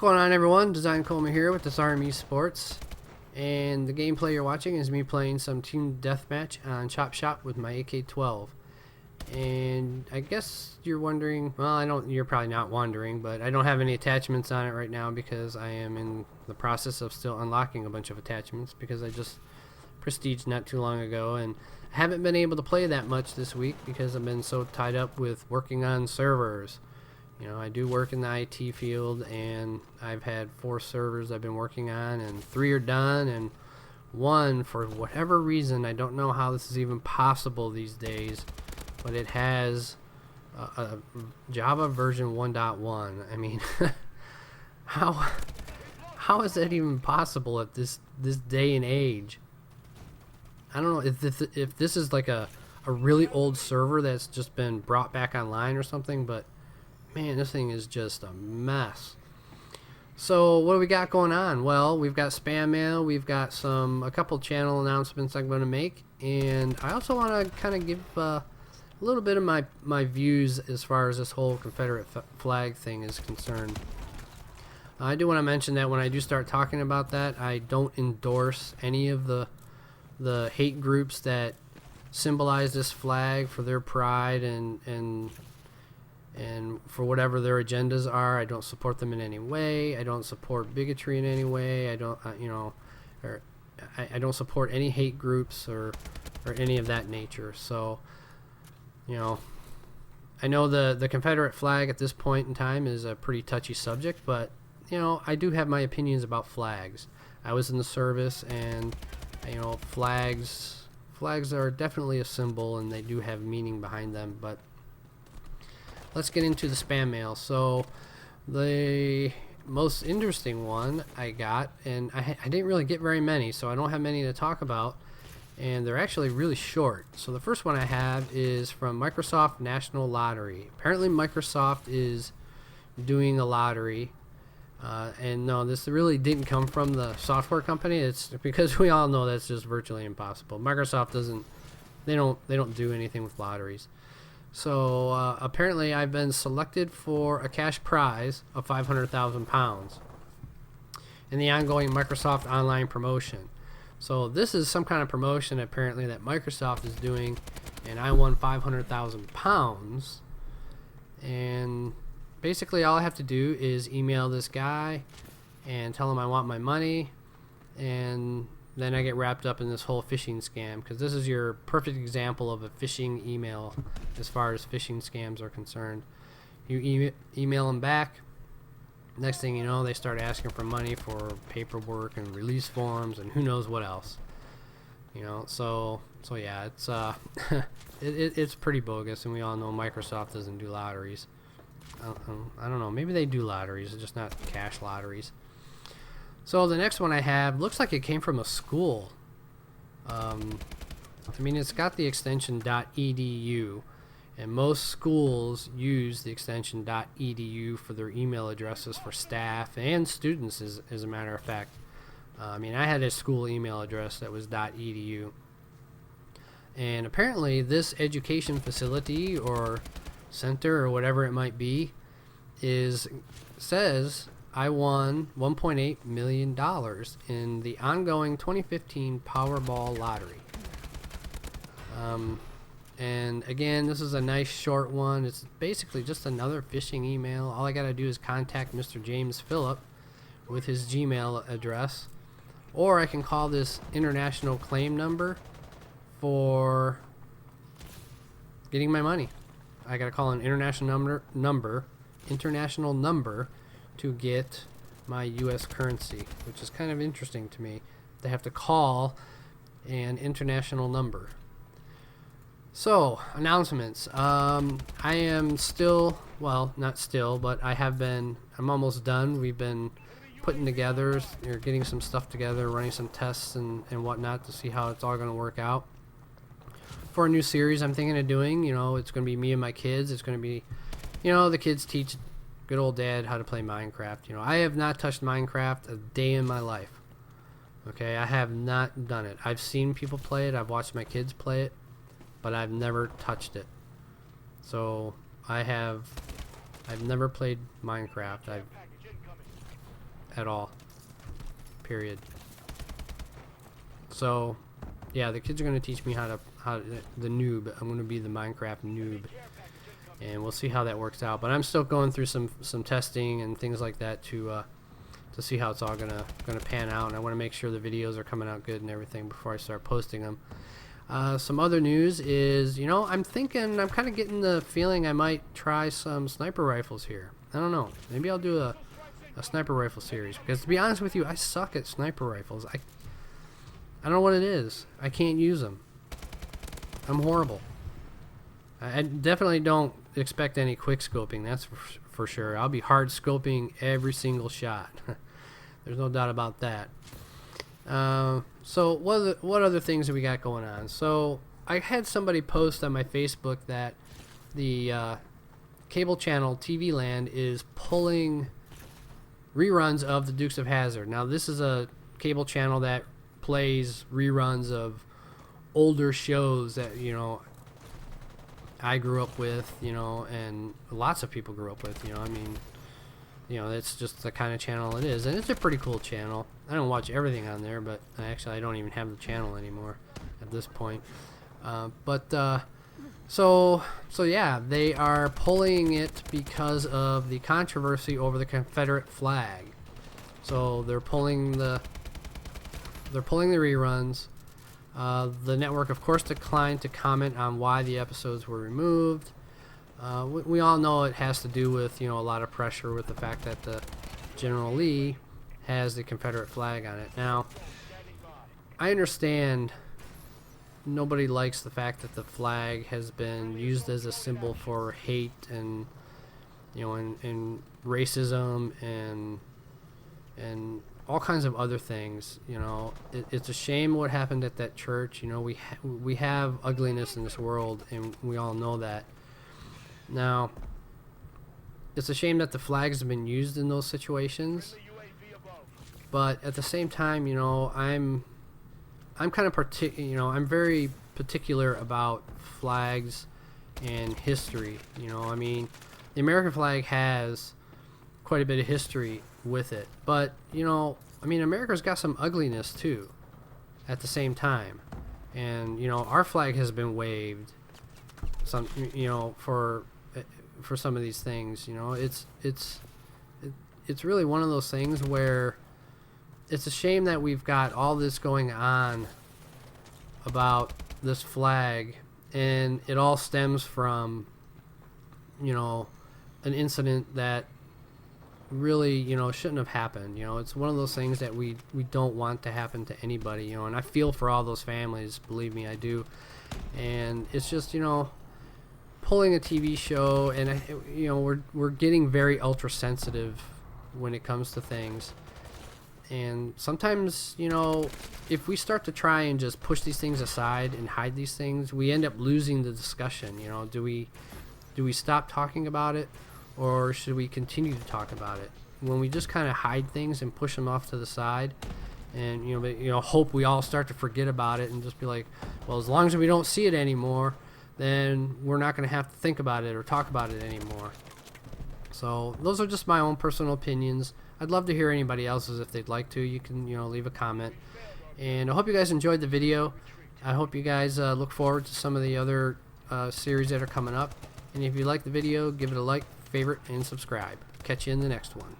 going on, everyone? Designedcoma here with Disarm Sports, and the gameplay you're watching is me playing some team deathmatch on Chop Shop with my AK-12. And I guess you're wondering, well, you're probably not wondering, but I don't have any attachments on it right now because I am in the process of still unlocking a bunch of attachments because I just prestiged not too long ago, and I haven't been able to play that much this week because I've been so tied up with working on servers. You know, I do work in the IT field, and I've had 4 servers I've been working on, and 3 are done, and 1, for whatever reason, I don't know how this is even possible these days, but it has a Java version 1.1. I mean, how is that even possible at this day and age? I don't know if this is like a really old server that's just been brought back online or something, but man, this thing is just a mess. So what do we got going on? Well, we've got spam mail, we've got a couple channel announcements I'm going to make, and I also want to kind of give a little bit of my views as far as this whole Confederate flag thing is concerned. I do want to mention that when I do start talking about that, I don't endorse any of the hate groups that symbolize this flag for their pride and for whatever their agendas are. I don't support them in any way. I don't support bigotry in any way. I don't, I don't support any hate groups or any of that nature. So, you know, I know the Confederate flag at this point in time is a pretty touchy subject, but you know, I do have my opinions about flags. I was in the service, and you know, flags are definitely a symbol, and they do have meaning behind them. But let's get into the spam mail. So the most interesting one I got, and I didn't really get very many, so I don't have many to talk about, and they're actually really short. So the first one I have is from Microsoft National Lottery. Apparently Microsoft is doing a lottery, and no, this really didn't come from the software company. It's because we all know that's just virtually impossible. Microsoft they don't do anything with lotteries. So apparently I've been selected for a cash prize of £500,000 in the ongoing Microsoft online promotion. So this is some kind of promotion apparently that Microsoft is doing, and I won £500,000. And basically all I have to do is email this guy and tell him I want my money, and then I get wrapped up in this whole phishing scam, because this is your perfect example of a phishing email as far as phishing scams are concerned. You email them back, next thing you know, they start asking for money for paperwork and release forms and who knows what else. You know, so yeah, it's it's pretty bogus, and we all know Microsoft doesn't do lotteries. I don't know, maybe they do lotteries, just not cash lotteries. So the next one I have looks like it came from a school. I mean, it's got the extension .edu, and most schools use the extension .edu for their email addresses for staff and students, as a matter of fact. I mean, I had a school email address that was .edu, and apparently this education facility or center or whatever it might be says I won $1.8 million in the ongoing 2015 Powerball Lottery. And again, this is a nice short one. It's basically just another phishing email. All I gotta do is contact Mr. James Phillip with his Gmail address, or I can call this international claim number for getting my money. I gotta call an international number to get my US currency, which is kind of interesting to me. They have to call an international number. So, announcements. I am still, well, not still, but I'm almost done. We've been putting together, or getting some stuff together, running some tests and whatnot to see how it's all going to work out. For a new series I'm thinking of doing, you know, it's going to be me and my kids. It's going to be, you know, the kids teach good old dad how to play Minecraft. You know, I have not touched Minecraft a day in my life. Okay, I have not done it. I've seen people play it. I've watched my kids play it, but I've never touched it. So I've never played Minecraft. at all. Period. So, yeah, the kids are going to teach me how the noob. I'm going to be the Minecraft noob, and we'll see how that works out. But I'm still going through some testing and things like that to see how it's all gonna pan out. And I want to make sure the videos are coming out good and everything before I start posting them. Some other news is, I'm kind of getting the feeling I might try some sniper rifles here. I don't know. Maybe I'll do a sniper rifle series, because to be honest with you, I suck at sniper rifles. I don't know what it is. I can't use them. I'm horrible. I definitely don't expect any quick scoping, that's for sure. I'll be hard scoping every single shot. There's no doubt about that. So what other things have we got going on? So I had somebody post on my Facebook that the cable channel TV Land is pulling reruns of the Dukes of Hazzard. Now, this is a cable channel that plays reruns of older shows that I grew up with, and lots of people grew up with. It's just the kind of channel it is, and it's a pretty cool channel. I don't watch everything on there, but actually I don't even have the channel anymore at this point. So yeah, they are pulling it because of the controversy over the Confederate flag. So they're pulling the reruns. The network, of course, declined to comment on why the episodes were removed. We all know it has to do with, a lot of pressure with the fact that the General Lee has the Confederate flag on it. Now, I understand nobody likes the fact that the flag has been used as a symbol for hate and, and racism and all kinds of other things. It's a shame what happened at that church. We have ugliness in this world, and we all know that. Now, it's a shame that the flags have been used in those situations, but at the same time, I'm kind of I'm very particular about flags and history. The American flag has quite a bit of history with it, but America's got some ugliness too at the same time, and our flag has been waved for some of these things. It's really one of those things where it's a shame that we've got all this going on about this flag, and it all stems from an incident that really shouldn't have happened. It's one of those things that we don't want to happen to anybody, and I feel for all those families, believe me, I do. And it's just pulling a TV show, and we're getting very ultra sensitive when it comes to things. And sometimes, if we start to try and just push these things aside and hide these things, we end up losing the discussion. Do we stop talking about it, or should we continue to talk about it? When we just kind of hide things and push them off to the side, and hope we all start to forget about it and just be like, well, as long as we don't see it anymore, then we're not going to have to think about it or talk about it anymore. So those are just my own personal opinions. I'd love to hear anybody else's if they'd like to. You can leave a comment. And I hope you guys enjoyed the video. I hope you guys look forward to some of the other series that are coming up. And if you like the video, give it a like, favorite, and subscribe. Catch you in the next one.